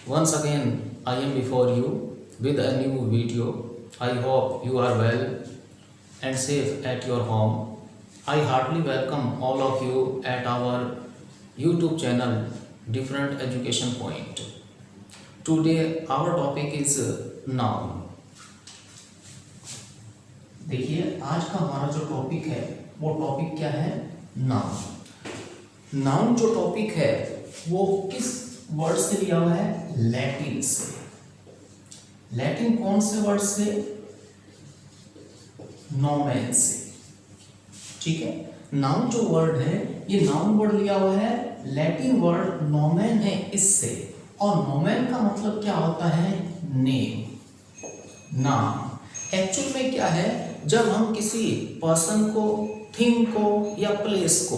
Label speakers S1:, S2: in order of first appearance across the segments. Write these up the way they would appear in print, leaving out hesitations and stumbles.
S1: Once again, I am before you with a new video. I hope you are well and safe at your home. I heartily welcome all of you at our YouTube channel, Different Education Point. Today, our topic is noun. देखिए, आज का हमारा जो topic है वो topic क्या है? Noun. Noun जो टॉपिक है वो किस वर्ड से लिया हुआ है? लैटिन से। लैटिन कौन से वर्ड से? नोमेन से। ठीक है, नाउन जो वर्ड है ये नाउन वर्ड लिया हुआ है लैटिन वर्ड नोमेन है इससे, और नोमेन का मतलब क्या होता है? नेम, नाम। एक्चुअल में क्या है, जब हम किसी पर्सन को, थिंग को या प्लेस को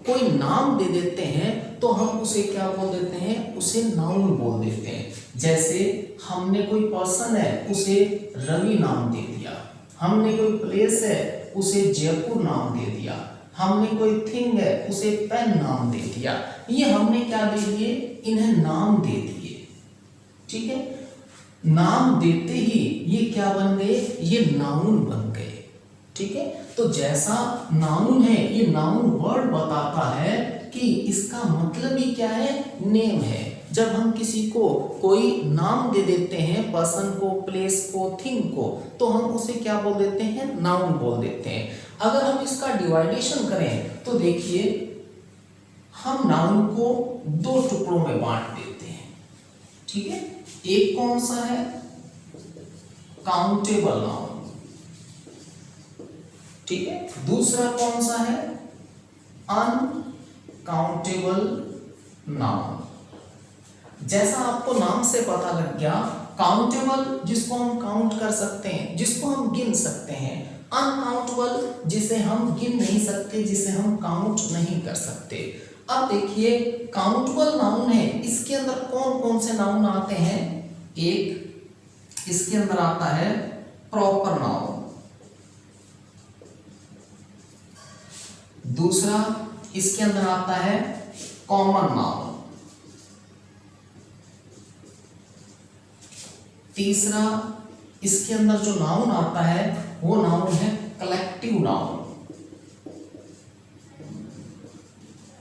S1: कोई नाम दे देते हैं तो हम उसे क्या बोल देते हैं? उसे नाउन बोल देते हैं। जैसे हमने कोई पर्सन है उसे रवि नाम दे दिया, हमने कोई प्लेस है उसे जयपुर नाम दे दिया, हमने कोई थिंग है उसे पेन नाम दे दिया। ये हमने क्या दे दिए? इन्हें नाम दे दिए। ठीक है, नाम देते ही ये क्या बन गए? ये नाउन बन गए। ठीक है, तो जैसा नाउन है, ये नाउन वर्ड बताता है कि इसका मतलब ही क्या है? नेम है। जब हम किसी को कोई नाम दे देते हैं, पर्सन को, प्लेस को, थिंग को, तो हम उसे क्या बोल देते हैं? नाउन बोल देते हैं। अगर हम इसका डिवाइडेशन करें तो देखिए, हम नाउन को दो टुकड़ों में बांट देते हैं। ठीक है, एक कौन सा है? Countable noun. ठीक है, दूसरा कौन सा है? Uncountable noun. जैसा आपको नाम से पता लग गया, काउंटेबल जिसको हम काउंट कर सकते हैं, जिसको हम गिन सकते हैं। अनकाउंटेबल जिसे हम गिन नहीं सकते, जिसे हम काउंट नहीं कर सकते। अब देखिए, काउंटेबल नाउन है, इसके अंदर कौन कौन से नाउन आते हैं? एक इसके अंदर आता है प्रॉपर नाउन, दूसरा इसके अंदर आता है कॉमन नाउन, तीसरा इसके अंदर जो नाउन आता है वो नाउन है कलेक्टिव नाउन।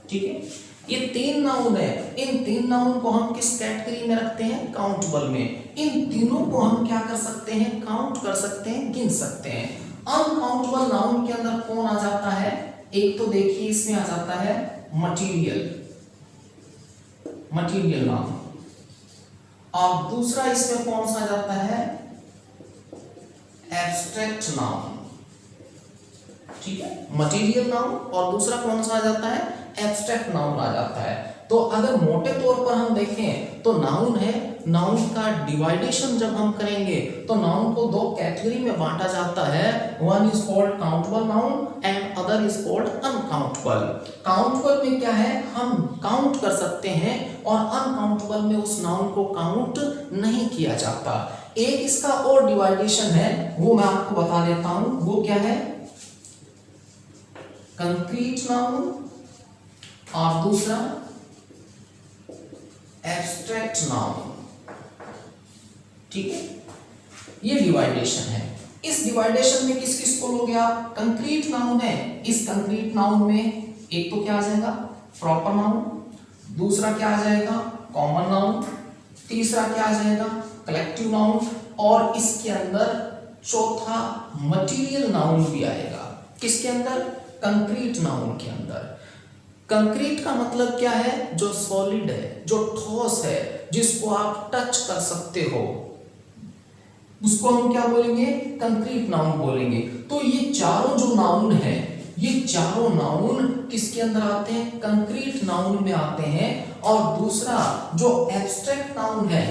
S1: ठीक है, ये तीन नाउन है। इन तीन नाउन को हम किस कैटेगरी में रखते हैं? काउंटेबल में। इन तीनों को हम क्या कर सकते हैं? काउंट कर सकते हैं, गिन सकते हैं। अनकाउंटेबल नाउन के अंदर कौन आ जाता है? एक तो देखिए इसमें आ जाता है मटीरियल, मटीरियल नाउन, और दूसरा इसमें कौन सा आ जाता है? Abstract noun. ठीक है, मटीरियल नाउन और दूसरा कौन सा आ जाता है? एब्स्ट्रैक्ट नाउन आ जाता है। तो अगर मोटे तौर पर हम देखें तो नाउन है, नाउन का डिवाइडेशन जब हम करेंगे तो नाउन को दो कैटेगरी में बांटा जाता है। One is called countable noun and other is called uncountable. Countable में क्या है? हम काउंट कर सकते हैं, और अनकाउंटेबल में उस नाउन को काउंट नहीं किया जाता। एक इसका और डिवाइडेशन है, वो मैं आपको बता देता हूं। वो क्या है? कंक्रीट नाउन और दूसरा एब्स्ट्रैक्ट नाउन। ठीक है, ये डिवाइडेशन है। इस डिवाइडेशन में किस किस को लोगे आप? कंक्रीट नाउन है, इस कंक्रीट नाउन में एक तो क्या आ जाएगा? प्रॉपर नाउन, दूसरा क्या आ जाएगा? कॉमन नाउन, तीसरा क्या आ जाएगा? कलेक्टिव नाउन, और इसके अंदर चौथा मटीरियल नाउन भी आएगा। किसके अंदर? कंक्रीट नाउन के अंदर। कंक्रीट का मतलब क्या है? जो सॉलिड है, जो ठोस है, जिसको आप टच कर सकते हो, उसको हम क्या बोलेंगे? कंक्रीट नाउन बोलेंगे। तो ये चारों जो नाउन है, ये चारों नाउन किसके अंदर आते हैं? कंक्रीट नाउन में आते हैं। और दूसरा जो एब्स्ट्रैक्ट नाउन है,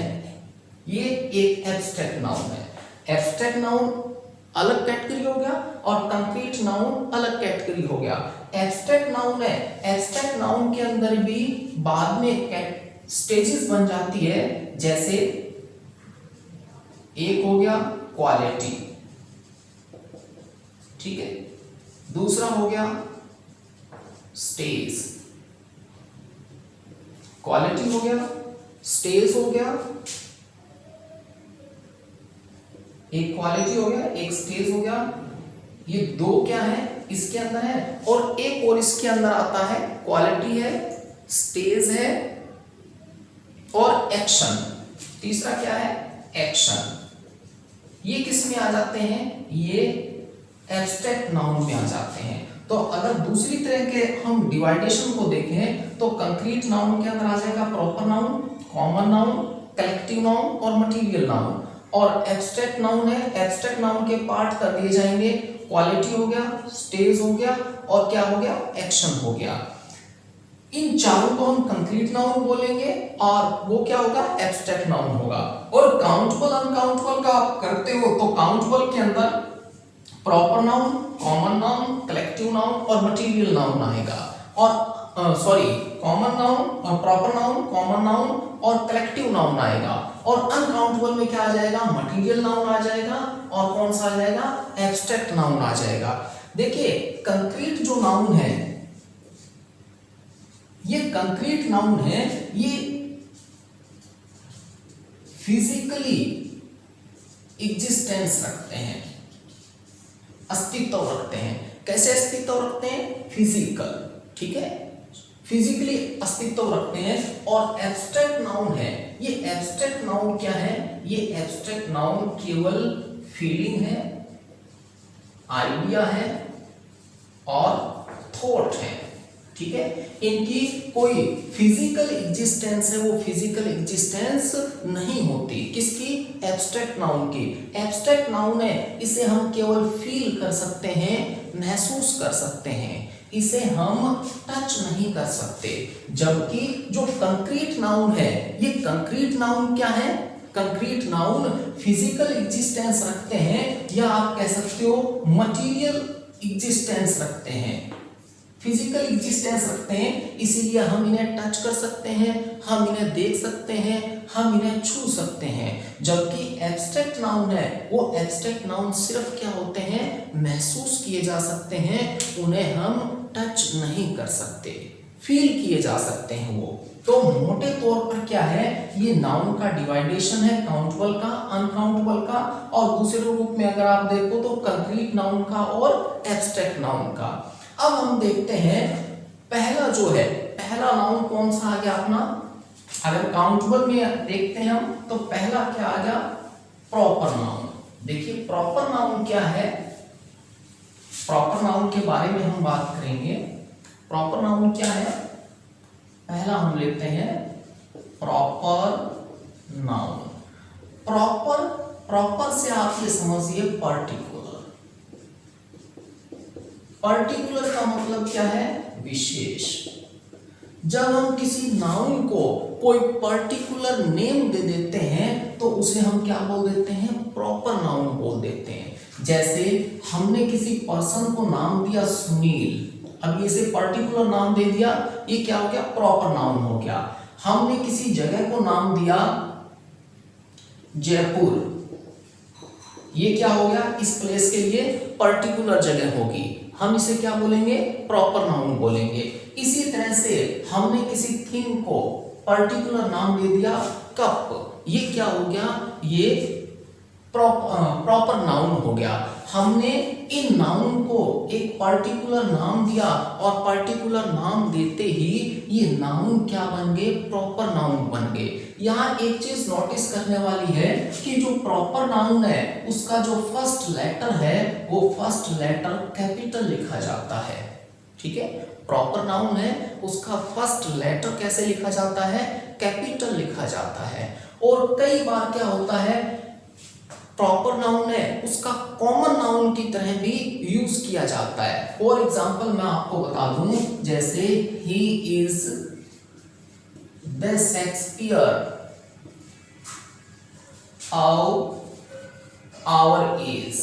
S1: ये एक एब्स्ट्रैक्ट नाउन है। एब्स्ट्रैक्ट नाउन अलग कैटेगरी हो गया और कंक्रीट नाउन अलग कैटेगरी हो गया। एब्स्ट्रैक्ट नाउन है, एब्स्ट्रैक्ट नाउन के अंदर भी बाद में स्टेजेस बन जाती है। जैसे एक हो गया क्वालिटी, ठीक है, दूसरा हो गया स्टेज, क्वालिटी हो गया, स्टेज हो गया, एक क्वालिटी हो गया, एक स्टेज हो गया, ये दो क्या है इसके अंदर है, और एक और इसके अंदर आता है, क्वालिटी है, स्टेज है और एक्शन। तीसरा क्या है, एक्शन। ये किस में आ जाते हैं, ये एब्स्ट्रैक्ट नाउन में आ जाते हैं। तो अगर दूसरी तरह के हम डिवाइडेशन को देखें तो कंक्रीट नाउन के अंदर आ जाएगा proper noun, common noun, collective noun और मटेरियल नाउन। और एब्स्ट्रैक्ट नाउन है, एब्स्ट्रैक्ट नाउन के पार्ट कर दिए जाएंगे, क्वालिटी हो गया, स्टेज हो गया और क्या हो गया, एक्शन हो गया। इन चारों को हम कंक्रीट नाउन बोलेंगे और वो क्या होगा, एब्स्ट्रैक्ट नाउन होगा। और काउंटेबल अनकाउंटेबल का आप करते हो तो काउंटेबल के अंदर proper noun, common noun, collective noun और मटेरियल नाउन आएगा। और common noun, proper noun, common noun और कलेक्टिव नाउन आएगा। और अनकाउंटेबल में क्या आ जाएगा, मटेरियल नाउन आ जाएगा और कौन सा आ जाएगा, एब्स्ट्रैक्ट नाउन आ जाएगा। देखिए कंक्रीट जो नाउन है, ये कंक्रीट नाउन है, ये फिजिकली एग्जिस्टेंस रखते हैं, अस्तित्व रखते हैं। कैसे अस्तित्व रखते हैं, फिजिकल, ठीक है, फिजिकली अस्तित्व रखते हैं। और एब्स्ट्रैक्ट नाउन है, ये एब्स्ट्रैक्ट नाउन क्या है, ये एब्स्ट्रैक्ट नाउन केवल फीलिंग है, आइडिया है और थॉट है, ठीक है। इनकी कोई फिजिकल एग्जिस्टेंस है, वो फिजिकल एग्जिस्टेंस नहीं होती। किसकी, एब्स्ट्रैक्ट नाउन की। एब्स्ट्रैक्ट नाउन है, इसे हम केवल फील कर सकते हैं, महसूस कर सकते हैं, इसे हम टच नहीं कर सकते। जबकि जो कंक्रीट नाउन है, ये कंक्रीट नाउन क्या है, कंक्रीट नाउन फिजिकल एग्जिस्टेंस रखते हैं, या आप कह सकते हो मटेरियल एग्जिस्टेंस रखते हैं, फिजिकल एग्जिस्टेंस रखते हैं। इसीलिए हम इन्हें टच कर सकते हैं, हम इन्हें देख सकते हैं, हम इन्हें छू सकते हैं। जबकि एब्स्ट्रैक्ट नाउन है, वो एब्स्ट्रैक्ट नाउन सिर्फ क्या होते हैं, महसूस किए जा सकते हैं, उन्हें हम टच नहीं कर सकते, फील किए जा सकते हैं वो। तो मोटे तौर पर क्या है, ये नाउन का डिवाइडेशन है, काउंटेबल का, अनकाउंटेबल का, और दूसरे रूप में अगर आप देखो तो कंक्रीट नाउन का और एब्स्ट्रैक्ट नाउन का। अब हम देखते हैं पहला जो है, पहला नाउन कौन सा आ गया अपना, अगर काउंटेबल में देखते हैं हम तो पहला क्या आ गया, प्रॉपर नाउन। देखिए प्रॉपर नाउन क्या है, प्रॉपर नाउन के बारे में हम बात करेंगे। प्रॉपर नाउन क्या है, पहला हम लेते हैं प्रॉपर नाउन। प्रॉपर, प्रॉपर से आप ये समझिए पर्टिकुलर। पर्टिकुलर का मतलब क्या है, विशेष। जब हम किसी नाउन को कोई पर्टिकुलर नेम दे देते हैं तो उसे हम क्या बोल देते हैं, प्रॉपर नाउन बोल देते हैं। जैसे हमने किसी पर्सन को नाम दिया सुनील, अब इसे पर्टिकुलर नाम दे दिया, ये क्या हो गया, प्रॉपर नाउन हो गया। हमने किसी जगह को नाम दिया जयपुर, ये क्या हो गया, इस प्लेस के लिए पर्टिकुलर जगह होगी, हम इसे क्या बोलेंगे, प्रॉपर नाउन बोलेंगे। इसी तरह से हमने किसी थिंग को पर्टिकुलर नाम दे दिया कप, ये क्या हो गया, ये प्रॉपर नाउन हो गया। हमने इन नाउन को एक पर्टिकुलर नाम दिया और पर्टिकुलर नाम देते ही ये नाउन क्या बन गए, प्रॉपर नाउन बन गए। यहाँ एक चीज नोटिस करने वाली है कि जो प्रॉपर नाउन है उसका जो फर्स्ट लेटर है वो फर्स्ट लेटर कैपिटल लिखा जाता है, ठीक है। प्रॉपर नाउन है उसका फर्स्ट लेटर कैसे लिखा जाता है, कैपिटल लिखा जाता है। और कई बार क्या होता है, प्रॉपर नाउन है उसका कॉमन नाउन की तरह भी यूज किया जाता है। फॉर एग्जाम्पल मैं आपको बता दूं, जैसे ही is the Shakespeare of our age.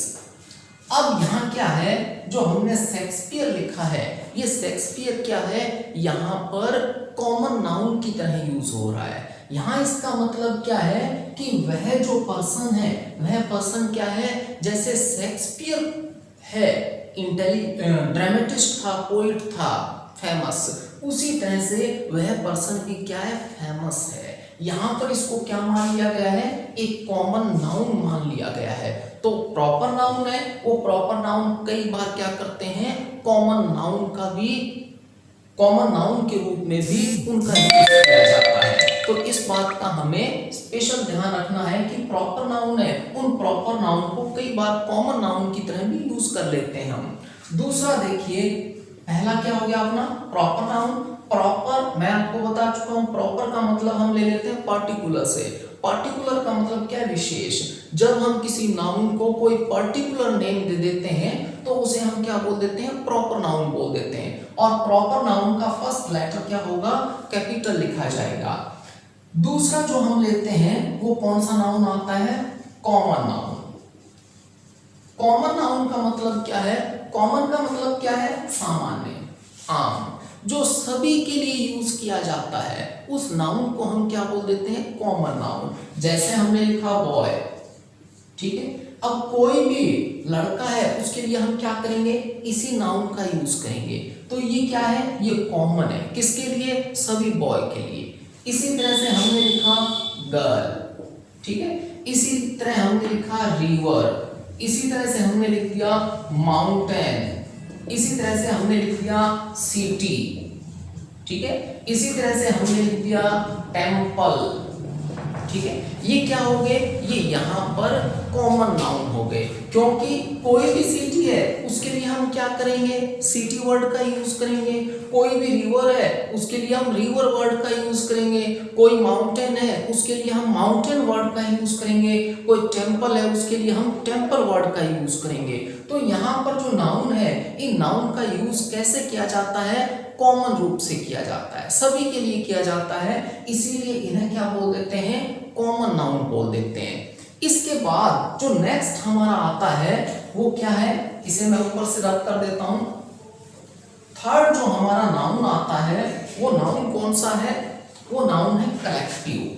S1: अब यहां क्या है, जो हमने शेक्सपियर लिखा है, ये शेक्सपियर क्या है, यहां पर कॉमन नाउन की तरह यूज हो रहा है। यहां इसका मतलब क्या है कि वह जो पर्सन है, वह पर्सन क्या है, जैसे शेक्सपियर है, ड्रामेटिस्ट था, पोइट था, फेमस, उसी तरह से वह पर्सन भी क्या है, फेमस है। यहां पर इसको क्या मान लिया गया है, एक कॉमन नाउन मान लिया गया है। तो प्रॉपर नाउन है, वो प्रॉपर नाउन कई बार क्या करते हैं, कॉमन नाउन के रूप में भी उनका यूज किया जाता है। तो इस बात का हमें स्पेशल ध्यान रखना है कि प्रॉपर नाउन है, उन प्रॉपर नाउन को कई बार कॉमन नाउन की तरह भी यूज कर लेते हैं हम। दूसरा देखिए, पहला क्या हो गया अपना प्रॉपर नाउन। प्रॉपर मैं आपको बता चुका हूं, प्रॉपर का मतलब हम ले लेते हैं पार्टिकुलर से। पार्टिकुलर का मतलब क्या है, विशेष। जब हम किसी नाउन को कोई पर्टिकुलर नेम दे देते हैं तो उसे हम क्या बोल देते हैं, प्रॉपर नाउन बोल देते हैं। और प्रॉपर नाउन का फर्स्ट लेटर क्या होगा, कैपिटल लिखा जाएगा। दूसरा जो हम लेते हैं वो कौन सा नाउन आता है, कॉमन नाउन। कॉमन नाउन का मतलब क्या है, कॉमन का मतलब क्या है, सामान्य, आम, जो सभी के लिए यूज किया जाता है, उस नाउन को हम क्या बोल देते हैं, कॉमन नाउन। जैसे हमने लिखा बॉय, ठीक है। अब कोई भी लड़का है उसके लिए हम क्या करेंगे, इसी नाउन का यूज करेंगे। तो ये क्या है, ये कॉमन है, किसके लिए, सभी बॉय के लिए। इसी तरह से हमने लिखा गर्ल, ठीक है। इसी तरह हमने लिखा रिवर, इसी तरह से हमने लिख दिया माउंटेन, इसी तरह से हमने लिख दिया सिटी, ठीक है। इसी तरह से हमने लिख दिया टेम्पल, ठीक है। ये क्या हो गए, ये यहाँ पर कॉमन नाउन हो गए, क्योंकि कोई भी सिटी है उसके लिए हम क्या करेंगे, सिटी वर्ड का यूज करेंगे। कोई भी रिवर है उसके लिए हम रिवर वर्ड का यूज करेंगे। कोई माउंटेन है उसके लिए हम माउंटेन वर्ड का यूज करेंगे। कोई टेम्पल है उसके लिए हम टेम्पल वर्ड का यूज करेंगे। तो यहाँ पर जो नाउन है, इन नाउन का यूज कैसे किया जाता है, कॉमन रूप से किया जाता है, सभी के लिए किया जाता है, इसीलिए इन्हें क्या बोल देते हैं, कॉमन नाउन बोल देते हैं। इसके बाद जो नेक्स्ट हमारा आता है वो क्या है, इसे मैं ऊपर से रब कर देता हूं। थर्ड जो हमारा नाउन आता है वो नाउन कौन सा है, वो नाउन है कलेक्टिव।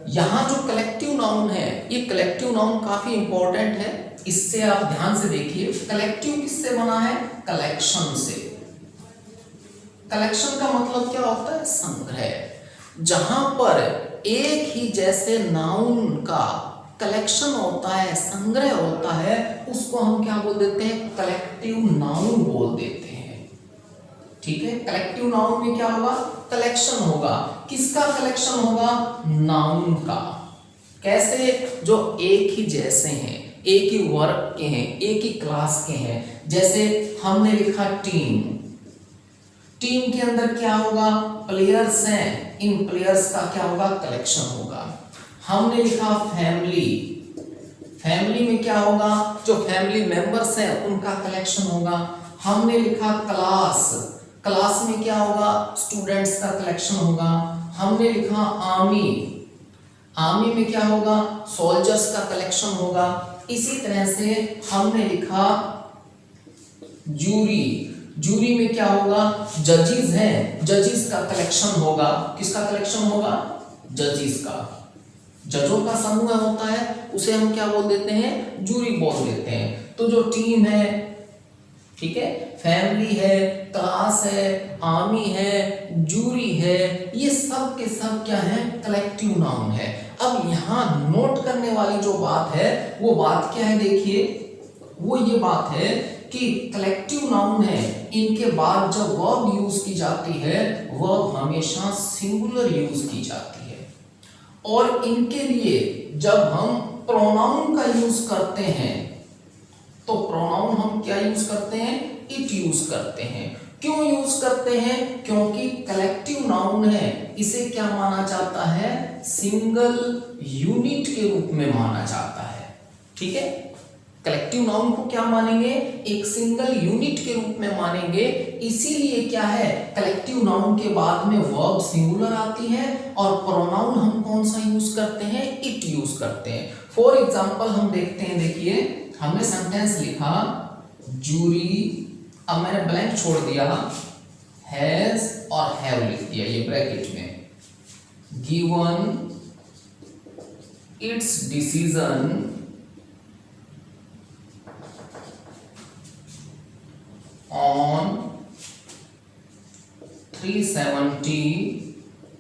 S1: यहां जो कलेक्टिव नाउन है, ये कलेक्टिव नाउन काफी इंपॉर्टेंट है, इससे आप ध्यान से देखिए। कलेक्टिव किससे बना है, कलेक्शन से। कलेक्शन का मतलब क्या होता है, संग्रह। जहां पर एक ही जैसे नाउन का कलेक्शन होता है, संग्रह होता है, उसको हम क्या बोल देते हैं, कलेक्टिव नाउन बोल देते हैं, ठीक है। कलेक्टिव नाउन में क्या होगा, कलेक्शन होगा। किसका कलेक्शन होगा, नाउन का। कैसे, जो एक ही जैसे हैं, एक ही वर्ग के हैं, एक ही क्लास के हैं। जैसे हमने लिखा टीम, टीम के अंदर क्या होगा, प्लेयर्स हैं, इन प्लेयर्स का क्या होगा, कलेक्शन होगा। हमने लिखा फैमिली, फैमिली में क्या होगा, जो फैमिली मेंबर्स हैं उनका कलेक्शन होगा। हमने लिखा क्लास, क्लास में क्या होगा, स्टूडेंट्स का कलेक्शन होगा। हमने लिखा आर्मी, आर्मी में क्या होगा, सोल्जर्स का कलेक्शन होगा। इसी तरह से हमने लिखा जूरी, जूरी में क्या होगा, जजेस हैं, जजेस का कलेक्शन होगा। किसका कलेक्शन होगा, जजेस का। जजों का समूह होता है, उसे हम क्या बोल देते हैं, जूरी बोल देते हैं। तो जो टीम है, ठीक है, फैमिली है, क्लास है, आर्मी है, जूरी है, ये सब के सब क्या है, कलेक्टिव नाउन है। अब यहाँ नोट करने वाली जो बात है वो बात क्या है, देखिए, वो ये बात है कि कलेक्टिव नाउन है, इनके बाद जब वर्ब यूज की जाती है, वर्ब हमेशा सिंगुलर यूज की जाती है। और इनके लिए जब हम प्रोनाउन का यूज करते हैं तो प्रोनाउन हम क्या यूज करते हैं, इट यूज करते हैं। क्यों यूज करते हैं, क्योंकि कलेक्टिव नाउन है, इसे क्या माना जाता है, सिंगल यूनिट के रूप में माना जाता है, ठीक है। कलेक्टिव नाउन को क्या मानेंगे, एक सिंगल यूनिट के रूप में मानेंगे। इसीलिए क्या है, कलेक्टिव नाउन के बाद में वर्ब सिंगुलर आती है और प्रोनाउन हम कौन सा यूज करते हैं, इट यूज करते हैं। फॉर एग्जांपल हम देखते हैं, देखिए हमने सेंटेंस लिखा जूरी, अब मैंने ब्लैंक छोड़ दिया, हैज और हैव लिख दिया ये ब्रैकेट में, given it's decision on 370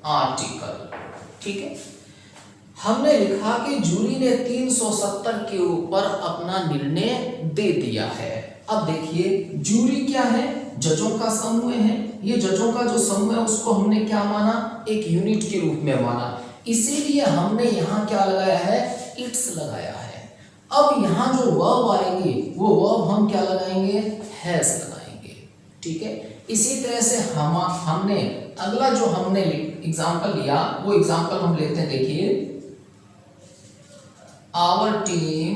S1: article. ठीक है, हमने लिखा कि जूरी ने 370 के ऊपर अपना निर्णय दे दिया है। अब देखिए जूरी क्या है, जजों का समूह है। ये जजों का जो समूह है उसको हमने क्या माना, एक यूनिट के रूप में माना, इसीलिए हमने यहाँ क्या लगाया है, इट्स लगाया है। अब यहाँ जो वर्ब आएंगे वो वर्ब हम क्या लगाएंगे, हैज लगाएंगे। ठीक है, इसी तरह से हमने अगला जो हमने एग्जाम्पल लिया वो एग्जाम्पल हम लेते हैं। देखिए आवर टीम,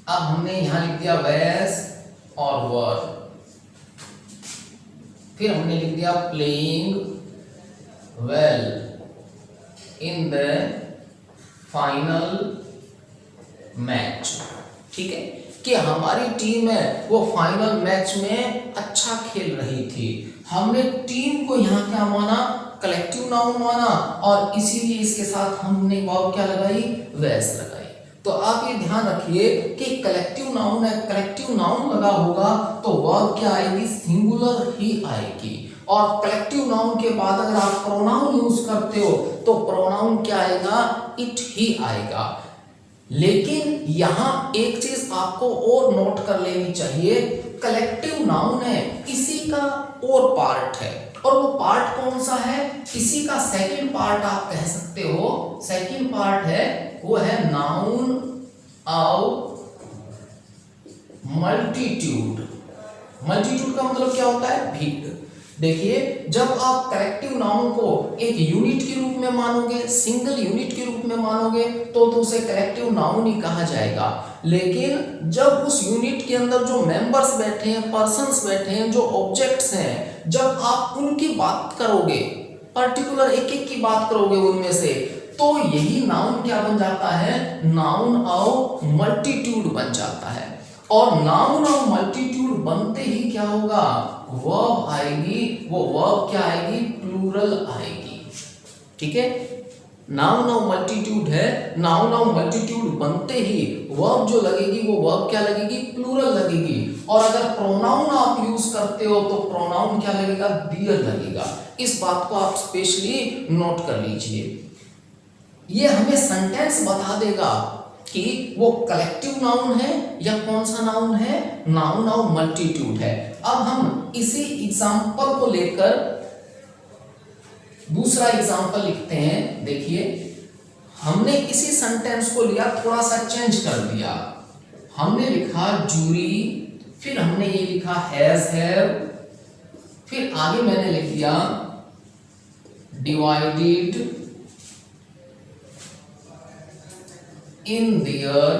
S1: अब हमने यहां लिख दिया वैस और वर, फिर हमने लिख दिया playing well in the final match. ठीक है, कि हमारी टीम है वो फाइनल मैच में अच्छा खेल रही थी। हमने टीम को यहाँ क्या माना, कलेक्टिव नाउन माना, और इसीलिए इसके साथ हमने वर्ब क्या लगाई, वैस लगाई। तो आप ये ध्यान रखिए कि कलेक्टिव नाउन है, कलेक्टिव नाउन लगा होगा तो वर्ब क्या आएगी, सिंगुलर ही आएगी। और कलेक्टिव नाउन के बाद अगर आप प्रोनाउन यूज करते हो तो प्रोनाउन क्या आएगा, इट ही आएगा। लेकिन यहां एक चीज आपको और नोट कर लेनी चाहिए, कलेक्टिव नाउन है, इसी का और पार्ट है, और वो पार्ट कौन सा है, इसी का सेकंड पार्ट आप कह सकते हो। सेकंड पार्ट है वो है नाउन ऑफ मल्टीट्यूड। मल्टीट्यूड का मतलब क्या होता है, भीड़। देखिए जब आप कलेक्टिव नाउन को एक यूनिट के रूप में मानोगे, सिंगल यूनिट के रूप में मानोगे तो उसे कलेक्टिव नाउन ही कहा जाएगा। लेकिन जब उस यूनिट के अंदर जो मेंबर्स बैठे हैं, पर्सन्स बैठे हैं, जो ऑब्जेक्ट्स हैं, जब आप उनकी बात करोगे, पर्टिकुलर एक एक की बात करोगे उनमें से, तो यही नाउन क्या बन जाता है, नाउन ऑफ मल्टीट्यूड बन जाता है। और नाउन ऑफ मल्टीट्यूड बनते ही क्या होगा, वर्ब आएगी, वो वर्ब क्या आएगी, प्लूरल आएगी। ठीक है, नाउन ऑफ मल्टीट्यूड है, नाउन ऑफ मल्टीट्यूड बनते ही वर्ब जो लगेगी वो वर्ब क्या लगेगी, प्लूरल लगेगी। और अगर प्रोनाउन आप यूज करते हो तो प्रोनाउन क्या लगेगा, डियर लगेगा। इस बात को आप स्पेशली नोट कर लीजिए। ये हमें सेंटेंस बता देगा कि वो कलेक्टिव नाउन है या कौन सा नाउन है, नाउन ऑफ मल्टीट्यूड है। अब हम इसी एग्जांपल को लेकर दूसरा एग्जांपल लिखते हैं। देखिए हमने इसी सेंटेंस को लिया, थोड़ा सा चेंज कर दिया। हमने लिखा जूरी, फिर हमने ये लिखा हैज हैव, फिर आगे मैंने लिख दिया divided in their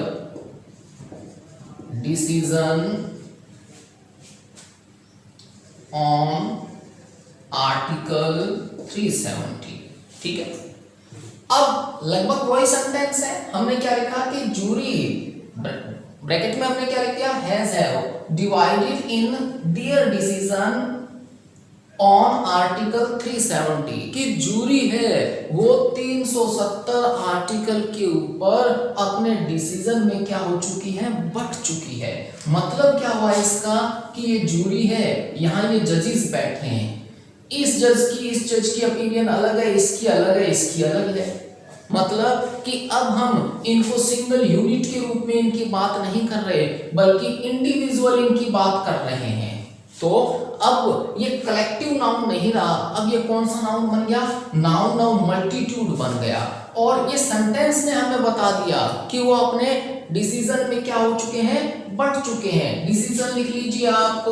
S1: decision on Article 370। ठीक है, अब लगभग वही सेंटेंस है। हमने क्या लिखा कि जूरी, ब्रैकेट में हमने क्या लिख दिया, has have divided in their decision on article 370, कि जूरी है वो 370 आर्टिकल के ऊपर अपने डिसीजन में क्या हो चुकी है, बट चुकी है। मतलब क्या हुआ इसका कि ये जूरी है, यहाँ ये जजेस बैठे हैं, इस जज की ओपिनियन अलग है, इसकी अलग है, इसकी अलग है। मतलब कि अब हम इनको सिंगल यूनिट के रूप में इनकी बात नहीं कर रहे, बल्कि इंडिविजुअल इनकी बात कर रहे हैं। तो अब ये कलेक्टिव नाउन नहीं रहा, अब ये कौन सा नाउन बन गया, नाउन ऑफ मल्टीट्यूड बन गया। और ये सेंटेंस ने हमें बता दिया कि वो अपने डिसीजन में क्या हो चुके हैं, बढ़ चुके हैं। डिसीजन लिख लीजिए आप,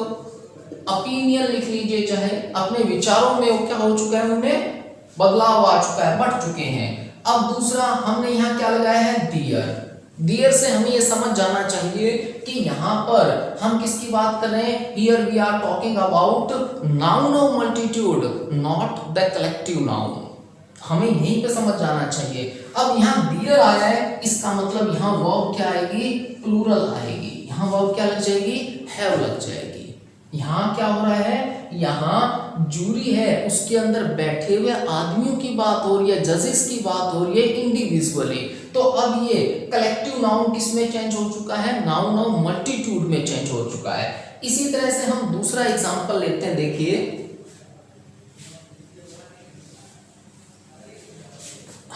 S1: ओपिनियन लिख लीजिए, चाहे अपने विचारों में वो क्या हो चुका है, उनमें बदलाव आ चुका है, बढ़ चुके हैं। अब दूसरा हमने यहाँ क्या लगाया है, दियर। दियर से हमें ये समझ जाना चाहिए कि यहाँ पर हम किसकी बात कर रहे हैं, here we are talking about noun of multitude, not the collective noun. हमें यहीं पे समझ जाना चाहिए। अब यहाँ दियर आया है, इसका मतलब यहाँ वर्ब क्या आएगी, प्लूरल आएगी। यहाँ वर्ब क्या लग जाएगी, हैव लग जाएगी। यहाँ क्या हो रहा है, यहाँ जूरी है, उसके अंदर बैठे हुए आदमियों की बात हो रही है, जजेस की बात हो रही है इंडिविजुअली। तो अब ये कलेक्टिव नाउन किस में चेंज हो चुका है, नाउन ऑफ मल्टीट्यूड में चेंज हो चुका है। इसी तरह से हम दूसरा एग्जांपल लेते हैं। देखिए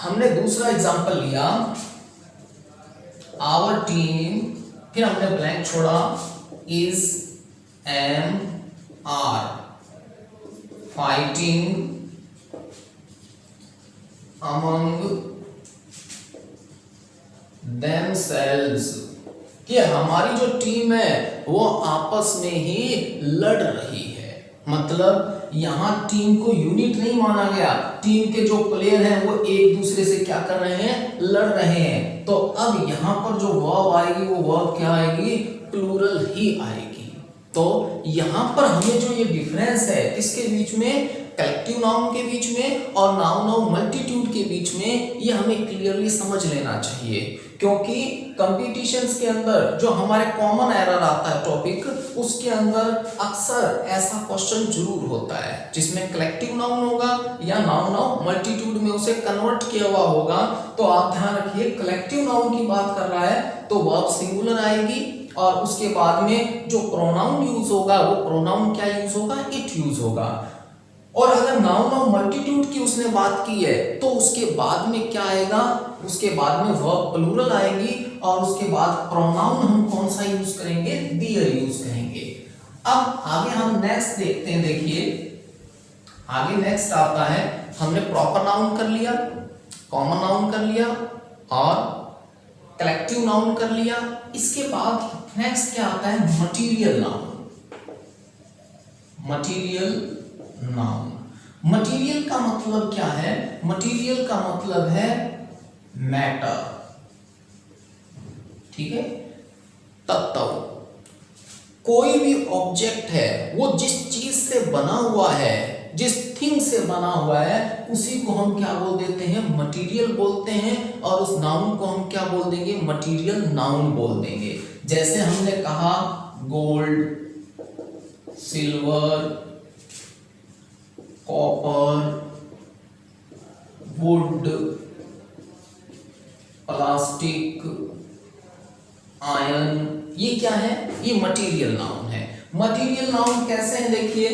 S1: हमने दूसरा एग्जांपल लिया, आवर टीम, फिर हमने ब्लैंक छोड़ा, is am are fighting among themselves, कि हमारी जो टीम है वो आपस में ही लड़ रही है। मतलब यहां टीम को यूनिट नहीं माना गया, टीम के जो प्लेयर हैं वो एक दूसरे से क्या कर रहे हैं, लड़ रहे हैं। तो अब यहां पर जो वर्ब आएगी वो वर्ब क्या आएगी, प्लूरल ही आएगी। तो यहां पर हमें जो ये डिफरेंस है किसके बीच में, कलेक्टिव नाउन के बीच में और नाउन ऑफ मल्टीट्यूड के बीच में, ये हमें क्लियरली समझ लेना चाहिए। क्योंकि कंपटीशंस के अंदर जो हमारे कॉमन एरर आता है टॉपिक, उसके अंदर अक्सर ऐसा क्वेश्चन जरूर होता है जिसमें कलेक्टिव नाउन होगा या नाउन ऑफ मल्टीट्यूड में उसे कन्वर्ट किया हुआ होगा। तो आप ध्यान रखिए, कलेक्टिव नाउन की बात कर रहा है तो वर्ब सिंगुलर आएगी और उसके बाद में जो प्रोनाउन यूज होगा वो प्रोनाउन क्या यूज होगा, इट यूज होगा। और अगर नाउन ऑफ मल्टीट्यूड की उसने बात की है तो उसके बाद में क्या आएगा, उसके बाद में वर्ब प्लूरल आएगी और उसके बाद प्रोनाउन हम कौन सा यूज करेंगे, देयर यूज करेंगे। अब आगे हम नेक्स्ट देखते हैं। देखिए आगे नेक्स्ट आता है, हमने प्रॉपर नाउन कर लिया, कॉमन नाउन कर लिया और कलेक्टिव नाउन कर लिया। इसके बाद नेक्स्ट क्या आता है, material noun. Material noun, material का मतलब क्या है, मटीरियल का मतलब है मैटर, ठीक है, तत्व। कोई भी ऑब्जेक्ट है वो जिस चीज से बना हुआ है, जिस थिंग से बना हुआ है, उसी को हम क्या बोल देते हैं, मटीरियल बोलते हैं। और उस नाउन को हम क्या बोल देंगे, मटीरियल नाउन बोल देंगे। जैसे हमने कहा gold, silver, copper, would, plastic, iron, ये क्या है, ये मटेरियल नाउन है। मटेरियल नाउन कैसे हैं, देखिए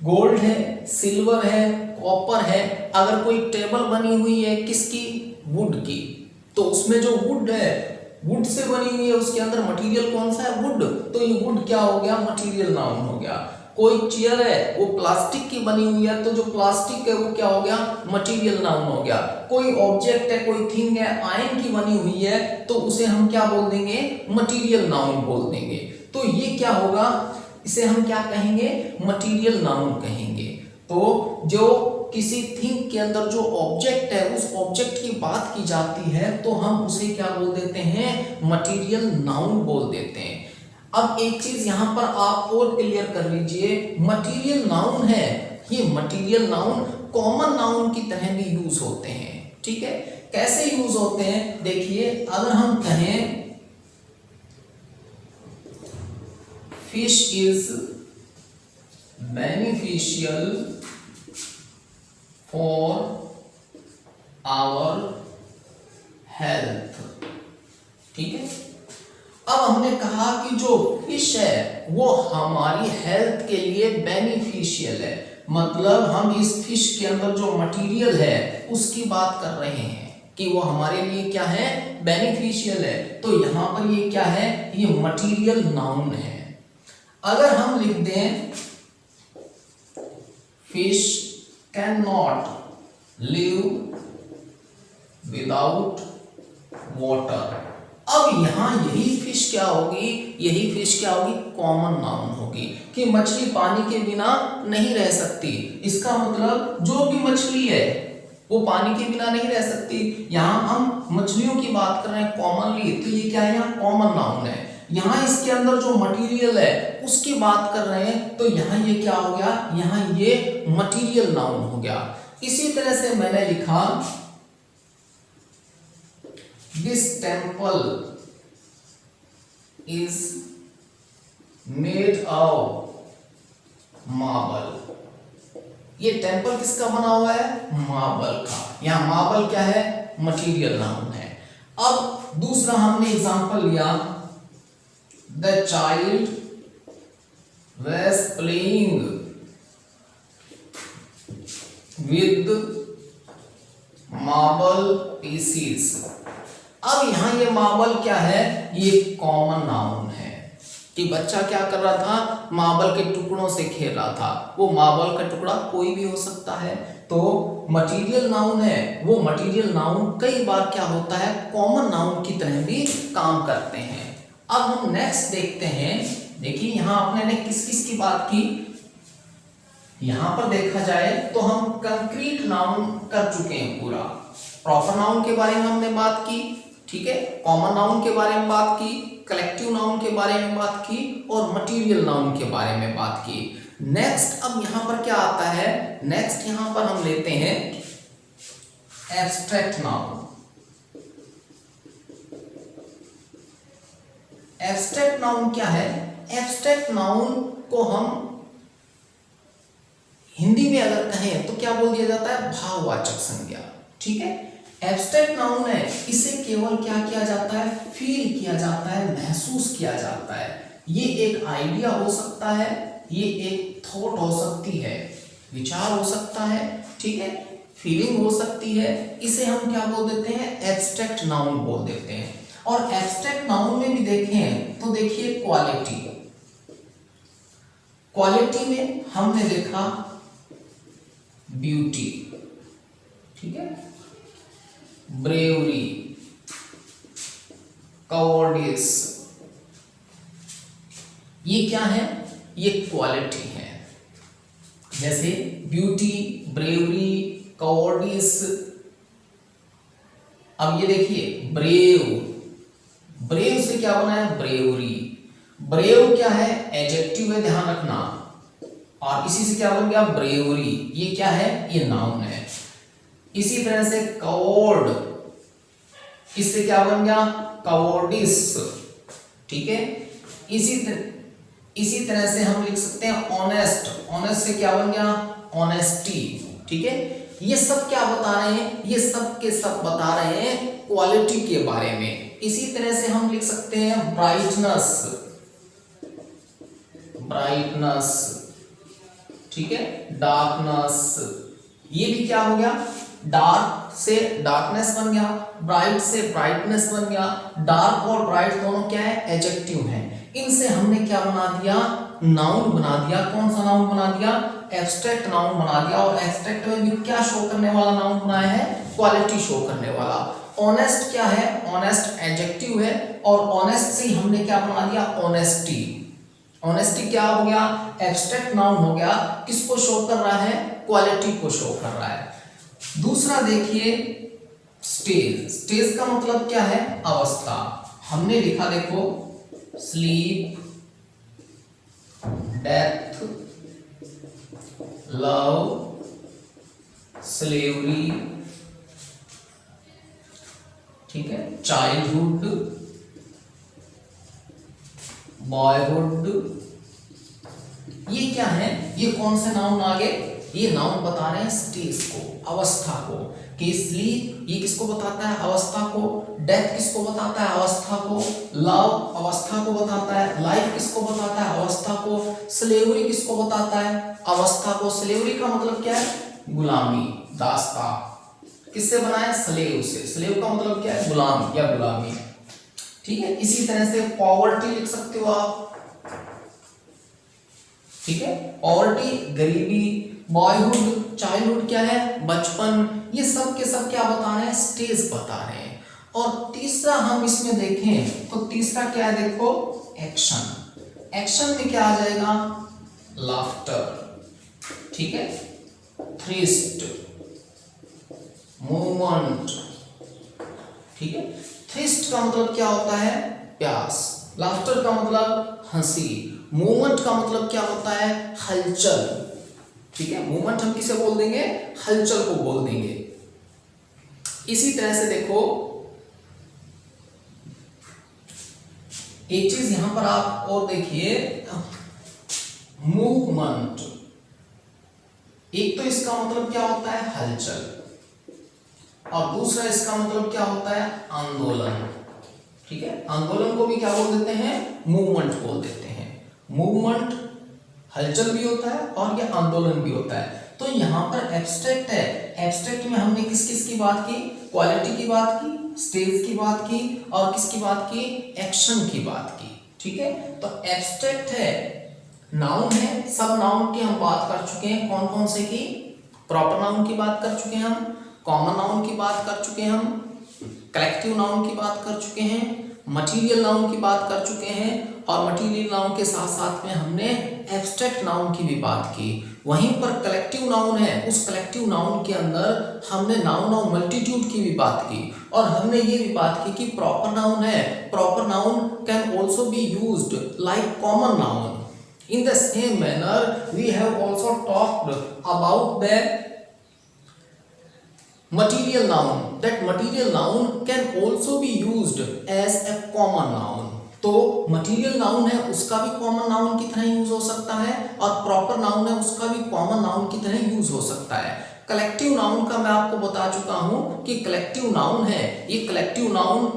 S1: गोल्ड है, सिल्वर है, कॉपर है। अगर कोई टेबल बनी हुई है किसकी, वुड की, तो उसमें जो वुड है, वुड से बनी हुई है, उसके अंदर मटेरियल कौन सा है, वुड। तो ये वुड क्या हो गया, मटेरियल नाउन हो गया। कोई चेयर है वो प्लास्टिक की बनी हुई है, तो जो प्लास्टिक है वो क्या हो गया, मटेरियल नाउन हो गया। कोई ऑब्जेक्ट है, कोई थिंग है, आयरन की बनी हुई है, तो उसे हम क्या बोल देंगे, मटेरियल नाउन बोल देंगे। तो ये क्या होगा, इसे हम क्या कहेंगे, मटेरियल नाउन कहेंगे। तो जो किसी थिंग के अंदर जो ऑब्जेक्ट है, उस ऑब्जेक्ट की बात की जाती है तो हम उसे क्या बोल देते हैं, मटेरियल नाउन बोल देते हैं। अब एक चीज यहां पर आप और क्लियर कर लीजिए, मटेरियल नाउन है, ये मटेरियल नाउन कॉमन नाउन की तरह भी यूज होते हैं, ठीक है। कैसे यूज होते हैं, देखिए अगर हम कहें fish is beneficial for our health, ठीक है। अब हमने कहा कि जो फिश है वो हमारी हेल्थ के लिए बेनिफिशियल है, मतलब हम इस फिश के अंदर जो मटेरियल है उसकी बात कर रहे हैं कि वो हमारे लिए क्या है, बेनिफिशियल है। तो यहां पर ये क्या है, ये मटेरियल नाउन है। अगर हम लिख दें fish can not live without water, अब यहां यही फिश क्या होगी, यही फिश क्या होगी, कॉमन नाउन होगी कि मछली पानी के बिना नहीं रह सकती। इसका मतलब जो भी मछली है वो पानी के बिना नहीं रह सकती। यहां हम मछलियों की बात कर रहे हैं कॉमनली, तो ये क्या है, यहाँ कॉमन नाउन है। यहां इसके अंदर जो मटेरियल है उसकी बात कर रहे हैं, तो यहां ये क्या हो गया, यहां ये मटेरियल नाउन हो गया। इसी तरह से मैंने लिखा This temple is made of marble, ये टेम्पल किसका बना हुआ है, मार्बल का। यहाँ मार्बल क्या है, मटेरियल नाउन है। अब दूसरा हमने एग्जांपल लिया, the child was playing with marble pieces. अब यहां ये मार्बल क्या है, ये कॉमन नाउन है कि बच्चा क्या कर रहा था, मार्बल के टुकड़ों से खेल रहा था। वो मार्बल का टुकड़ा कोई भी हो सकता है। तो मटेरियल नाउन है, वो मटेरियल नाउन कई बार क्या होता है, कॉमन नाउन की तरह भी काम करते हैं। अब हम नेक्स्ट देखते हैं। देखिए यहां आपने किस किस की बात की, यहां पर देखा जाए तो हम कंक्रीट नाउन कर चुके हैं पूरा। प्रॉपर नाउन के बारे में हमने बात की, ठीक है, कॉमन नाउन के बारे में बात की, कलेक्टिव नाउन के बारे में बात की और मटेरियल नाउन के बारे में बात की। नेक्स्ट अब यहां पर क्या आता है, नेक्स्ट यहां पर हम लेते हैं एब्स्ट्रैक्ट नाउन। एब्स्ट्रैक्ट नाउन क्या है, एब्स्ट्रैक्ट नाउन को हम हिंदी में अगर कहें तो क्या बोल दिया जाता है, भाववाचक संज्ञा। ठीक है, एब्स्ट्रैक्ट नाउन है, इसे केवल क्या किया जाता है, फील किया जाता है, महसूस किया जाता है। ये एक आइडिया हो सकता है, ये एक थॉट हो सकती है, विचार हो सकता है, ठीक है, फीलिंग हो सकती है। इसे हम क्या बोल देते हैं, एब्स्ट्रैक्ट नाउन बोल देते हैं। और एब्स्ट्रैक्ट नाउन में भी देखें तो देखिए क्वालिटी, क्वालिटी में हमने देखा ब्यूटी, ठीक है, ब्रेवरी, कॉवर्डिस, ये क्या है, ये क्वालिटी है। जैसे ब्यूटी, ब्रेवरी, कॉवर्डिस। अब ये देखिए ब्रेव, ब्रेव से क्या बना है, ब्रेवरी। ब्रेव क्या है, एडजेक्टिव है, ध्यान रखना, और इसी से क्या बन गया, ब्रेवरी। ये क्या है, ये नाउन है। इसी तरह से कवर्ड, इससे क्या बन गया, कवर्डिस, ठीक है। इसी तरह से हम लिख सकते हैं ऑनेस्ट, ऑनेस्ट से क्या बन गया, ऑनेस्टी, ठीक है। ये सब क्या बता रहे हैं, ये सब के सब बता रहे हैं क्वालिटी के बारे में। इसी तरह से हम लिख सकते हैं ब्राइटनेस, ब्राइटनेस, ठीक है, डार्कनेस। ये भी क्या हो गया, डार्क से डार्कनेस बन गया, ब्राइट से ब्राइटनेस बन गया। डार्क और ब्राइट दोनों क्या है, एडजेक्टिव हैं। इनसे हमने क्या बना दिया, नाउन बना दिया। कौन सा नाउन बना दिया, एब्स्ट्रैक्ट नाउन बना दिया। और एब्स्ट्रैक्ट में भी क्या शो करने वाला नाउन बनाया है, क्वालिटी शो करने वाला। ऑनेस्ट क्या है, ऑनेस्ट एडजेक्टिव है, और ऑनेस्ट से हमने क्या बना दिया, ऑनेस्टी। ऑनेस्टी क्या हो गया, एब्स्ट्रैक्ट नाउन हो गया। किसको शो कर रहा है, क्वालिटी को शो कर रहा है। दूसरा देखिए स्टेज, स्टेज का मतलब क्या है, अवस्था। हमने लिखा देखो स्लीप, डेथ, लव, स्लेवरी, ठीक है, चाइल्डहुड, बॉयहुड। ये क्या है, ये कौन से नाउन आ गए, ये नाउन बता रहे हैं स्टेज को, अवस्था को। कि स्लीप ये किसको बताता है, अवस्था को। डेथ किसको बताता है, अवस्था को। लव अवस्था को बताता है। लाइफ किसको बताता है, अवस्था को। स्लेवरी किसको बताता है, अवस्था को। स्लेवरी का मतलब क्या है, गुलामी, दास्ता। किससे बना है, स्लेव से। स्लेव का मतलब क्या है, गुलाम या गुलामी, ठीक है। इसी तरह से पॉवर्टी लिख सकते हो आप, ठीक है, पॉवर्टी गरीबी। बॉयहुड, चाइल्डहुड क्या है, बचपन। ये सब के सब क्या बता रहे हैं, स्टेज बता रहे हैं। और तीसरा हम इसमें देखें तो तीसरा क्या है, देखो एक्शन। एक्शन में क्या आ जाएगा, लाफ्टर, ठीक है, थ्रिस्ट, मूवमेंट, ठीक है। थ्रिस्ट का मतलब क्या होता है, प्यास। लाफ्टर का मतलब हंसी। मूवमेंट का मतलब क्या होता है, हलचल, ठीक है। मूवमेंट हम किसे बोल देंगे, हलचल को बोल देंगे। इसी तरह से देखो एक चीज यहां पर आप और देखिए, मूवमेंट। एक तो इसका मतलब क्या होता है, हलचल, और दूसरा इसका मतलब क्या होता है, आंदोलन, ठीक है। आंदोलन को भी क्या बोल देते हैं, मूवमेंट बोल देते हैं। मूवमेंट हलचल भी होता है और ये आंदोलन भी होता है। तो यहाँ पर एब्स्ट्रैक्ट है, एब्स्ट्रैक्ट में हमने किस किस की बात की, क्वालिटी की बात की, स्टेज की बात की और किसकी बात की, एक्शन की बात की। ठीक है, तो एब्स्ट्रैक्ट है, नाउन है, सब नाउन की हम बात कर चुके हैं, कौन कौन से की, प्रॉपर नाउन की बात कर चुके हैं हम, कॉमन नाउन की बात कर चुके हैं हम, कलेक्टिव नाउन की बात कर चुके हैं, मटीरियल नाउन की बात कर चुके हैं और मटीरियल नाउन के साथ साथ में हमने एब्स्ट्रैक्ट नाउन की भी बात की। वहीं पर कलेक्टिव नाउन है, उस कलेक्टिव नाउन के अंदर हमने नाउन ऑफ मल्टीट्यूड की भी बात की और हमने ये भी बात की कि प्रॉपर नाउन है, proper noun can also be used like common noun. In the same manner, we have also talked about the material noun. That material noun can also be used as a common noun. तो material noun है उसका भी common noun की तरह use हो सकता है और proper noun है उसका भी common noun की तरह यूज हो सकता है। collective noun का मैं आपको बता चुका हूं कि collective noun है, ये collective noun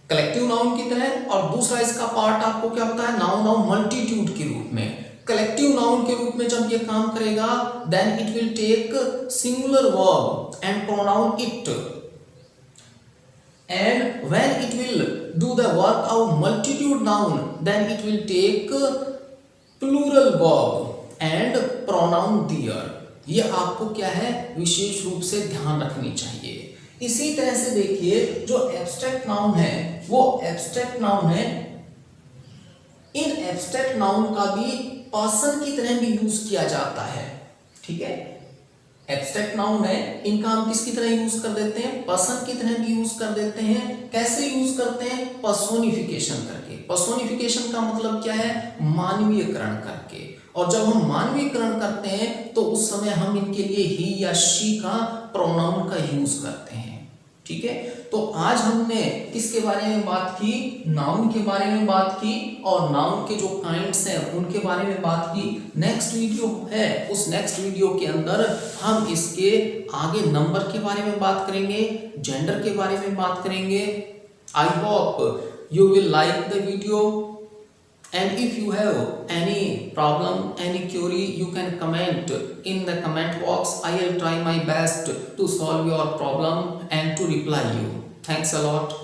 S1: कलेक्टिव नाउन की तरह और दूसरा इसका पार्ट आपको क्या होता है, नाउन ऑफ मल्टीट्यूड के रूप में। कलेक्टिव नाउन के रूप में जब ये काम करेगा then it will take singular verb and pronoun it, and when it will do the work of multitude noun then it will take plural verb and pronoun their. ये आपको क्या है, विशेष रूप से ध्यान रखनी चाहिए। इसी तरह से देखिए जो एब्स्ट्रैक्ट नाउन है वो एब्स्ट्रैक्ट नाउन है, इन एब्स्ट्रैक्ट नाउन का भी पर्सन की तरह भी यूज किया जाता है। ठीक है, एब्स्ट्रैक्ट नाउन है, इनका हम किसकी तरह यूज कर देते हैं, पर्सन की तरह भी यूज कर देते हैं। कैसे यूज करते हैं, पर्सोनिफिकेशन करके। पर्सोनिफिकेशन का मतलब क्या है, मानवीयकरण करके। और जब हम मानवीयकरण करते हैं तो उस समय हम इनके लिए ही या शी का प्रोनाउन का यूज करते हैं। ठीक है, तो आज हमने किसके बारे में बात की, नाउन के बारे में बात की और नाउन के जो काइंड्स हैं उनके बारे में बात की। नेक्स्ट वीडियो है, उस नेक्स्ट वीडियो के अंदर हम इसके आगे नंबर के बारे में बात करेंगे, जेंडर के बारे में बात करेंगे। I hope you will like the video, and if you have any problem, any query, you can comment in the comment box. I will try my best to solve your problem and to reply you. Thanks a lot.